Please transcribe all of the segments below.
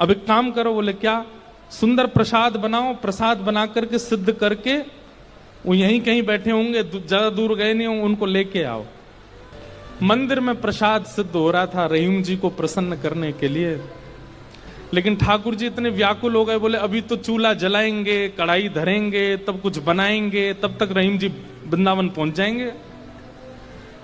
अब एक काम करो, बोले क्या, सुंदर प्रसाद बनाओ, प्रसाद बना करके सिद्ध करके वो यहीं कहीं बैठे होंगे, ज्यादा दूर गए नहीं होंगे, उनको लेके आओ। मंदिर में प्रसाद सिद्ध हो रहा था रहीम जी को प्रसन्न करने के लिए, लेकिन ठाकुर जी इतने व्याकुल हो गए, बोले अभी तो चूल्हा जलाएंगे, कढ़ाई धरेंगे, तब कुछ बनाएंगे, तब तक रहीम जी वृंदावन पहुंच जाएंगे।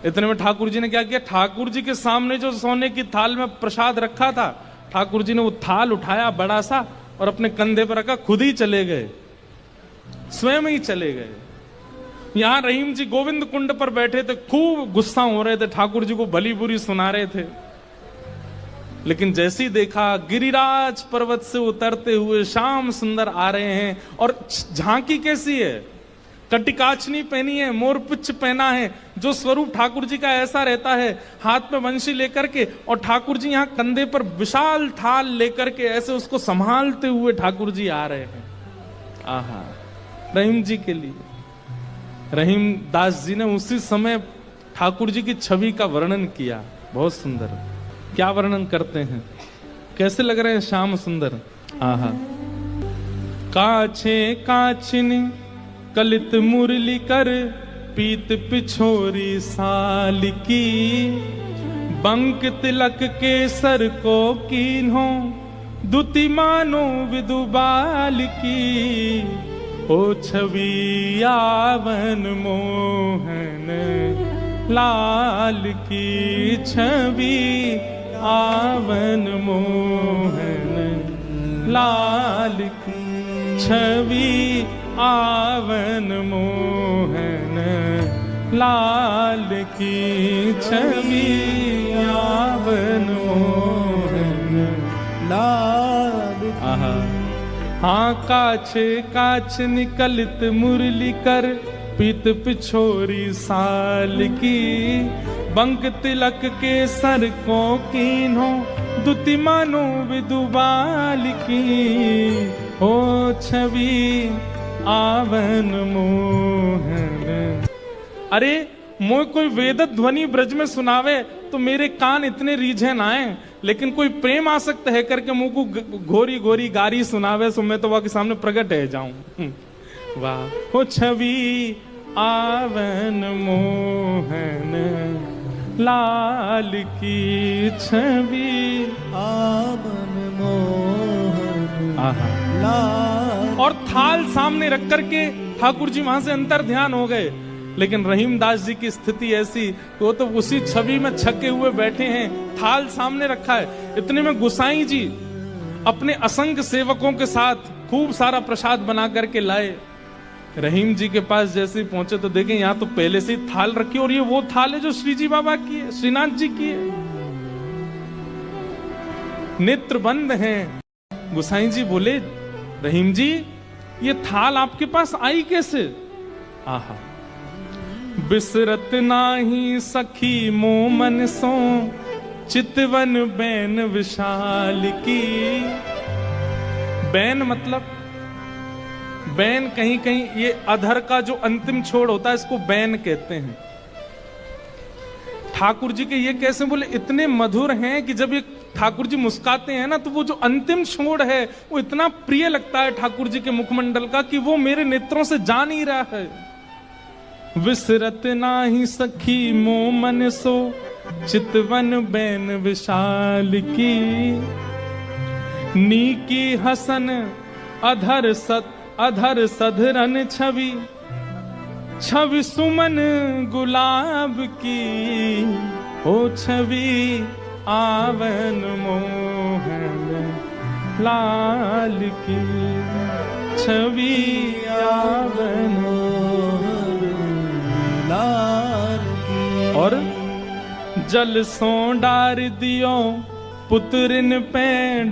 इतने में ठाकुर जी ने क्या किया, ठाकुर जी के सामने जो सोने की थाल में प्रसाद रखा था, ठाकुर जी ने वो थाल उठाया बड़ा सा और अपने कंधे पर रखा, खुद ही चले गए, स्वयं ही चले गए। यहां रहीम जी गोविंद कुंड पर बैठे थे, खूब गुस्सा हो रहे थे, ठाकुर जी को भली बुरी सुना रहे थे। लेकिन जैसे ही देखा गिरिराज पर्वत से उतरते हुए श्याम सुंदर आ रहे हैं, और झांकी कैसी है, कटिकाचनी पहनी है, मोरपिच पहना है, जो स्वरूप ठाकुर जी का ऐसा रहता है, हाथ में वंशी लेकर के, और ठाकुर जी यहाँ कंधे पर विशाल थाल लेकर के ऐसे उसको संभालते हुए ठाकुर जी आ रहे हैं। आहा, रहीम जी के लिए रहीम दास जी ने उसी समय ठाकुर जी की छवि का वर्णन किया, बहुत सुंदर। क्या वर्णन करते हैं, कैसे लग रहे हैं श्याम सुंदर। आहा, काछे काछिनी कलित मुरली कर, पीत पिछोरी साल की, बंक तिलक के सर को कीन्हो, दुति मानो विदुबाल की। ओ छवि आवन मोहन लाल की, छवि आवन मोहन लाल की, छवि आवन मोहन लाल की, छवि आवन मोहन लाल की। आहा, हाँ, काछे काछ निकलित मुरली कर, पीत पिछोरी साल की, बंक तिलक के सर को कीन्हो, दुति मानो विदुबाल की। ओ छवि आवन मोहन। अरे मोय कोई वेद ध्वनि ब्रज में सुनावे तो मेरे कान इतने रीझे ना आए, लेकिन कोई प्रेम आसक्त है करके मुंह को घोरी घोरी गारी सुनावे, सो मैं तो वह के सामने प्रकट है जाऊं। वाह, हो छवि आवन मोहन लाल की, छवि आवन मोहन लाल। और थाल सामने रख करके ठाकुर जी वहां से अंतर ध्यान हो गए, लेकिन रहीम दास जी की स्थिति ऐसी, वो तो उसी छवि में छके हुए बैठे हैं, थाल सामने रखा है। इतने में गुसाई जी अपने असंख्य सेवकों के साथ खूब सारा प्रसाद बना करके लाए। रहीम जी के पास जैसे पहुंचे तो देखें यहाँ तो पहले से ही थाल रखी, और ये वो थाल है जो श्री जी बाबा की है, श्रीनाथ जी की है, नेत्र बंद हैं। गुसाई जी बोले, रहीम जी ये थाल आपके पास आई कैसे। आहा, बिसरत नाही सखी मोमन सो, चितवन बैन विशाल की। बैन मतलब, बैन कहीं कहीं ये अधर का जो अंतिम छोड़ होता है, इसको बैन कहते हैं। ठाकुर जी के ये कैसे बोले, इतने मधुर हैं कि जब ये ठाकुर जी मुस्काते हैं ना, तो वो जो अंतिम छोड़ है वो इतना प्रिय लगता है ठाकुर जी के मुखमंडल का कि वो मेरे नेत्रों से जा नहीं रहा है। विसरत नाही सखी मोमन सो, चितवन बैन विशाल की। नीकी हसन अधर सधरन छवि, छवि सुमन गुलाब की। ओ छवि आवन मोहन लाल की, छवि आवन मोहन लाल की। और जल सो डार दियो पुत्रिन पे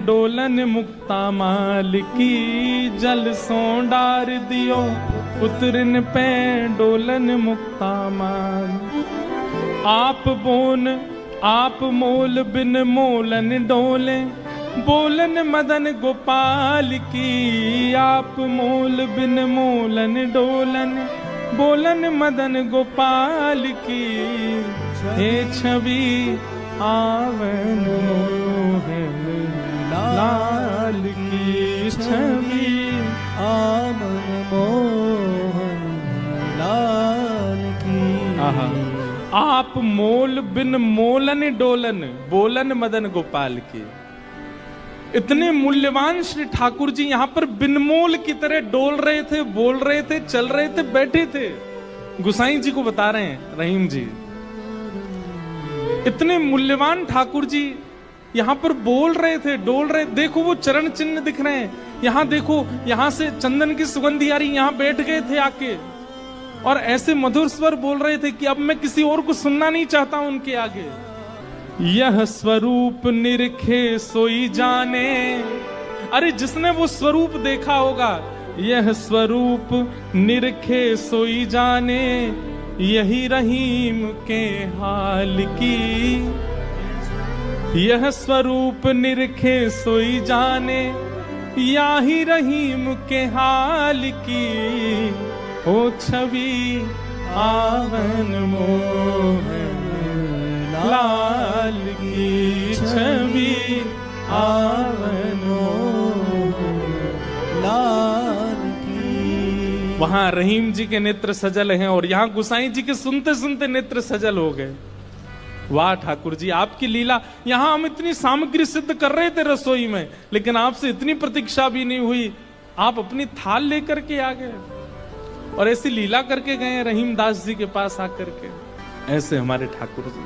डोलन मुक्ता माल की। जल सो डार दियो पुत्रिन पे डोलन मुक्ता माल। आप मोल बिन मोलन डोले, बोलन मदन गोपाल की। आप मोल बिन मोलन डोलन, बोलन मदन गोपाल की। हे छवि आवन मोहन लाल लाल की छवि, आमन मोहन लाल की। आहा। आप मोल बिन मोलन डोलन, बोलन मदन गोपाल की। इतने मूल्यवान श्री ठाकुर जी यहाँ पर बिनमोल की तरह डोल रहे थे, बोल रहे थे, चल रहे थे, बैठे थे। गुसाई जी को बता रहे हैं रहीम जी, इतने मूल्यवान ठाकुर जी यहाँ पर बोल रहे थे, डोल रहे। देखो वो चरण चिन्ह दिख रहे हैं, यहाँ देखो, यहाँ से चंदन की सुगंधी आ रही, यहाँ बैठ गए थे आके और ऐसे मधुर स्वर बोल रहे थे कि अब मैं किसी और को सुनना नहीं चाहता उनके आगे। यह स्वरूप निरखे सोई जाने, अरे जिसने वो स्वरूप देखा होगा, यह स्वरूप निरखे सोई जाने, यही रहीम के हाल की। यह स्वरूप निरखे सोई जाने, यही रहीम के हाल की। ओ छवि आवन मोहन लाल की छवि, आवन लाल की। वहां रहीम जी के नेत्र सजल हैं और यहाँ गुसाई जी के सुनते सुनते नेत्र सजल हो गए। वाह ठाकुर जी, आपकी लीला। यहाँ हम इतनी सामग्री सिद्ध कर रहे थे रसोई में, लेकिन आपसे इतनी प्रतीक्षा भी नहीं हुई, आप अपनी थाल लेकर के आ गए और ऐसी लीला करके गए रहीम दास जी के पास आकर के। ऐसे हमारे ठाकुर जी।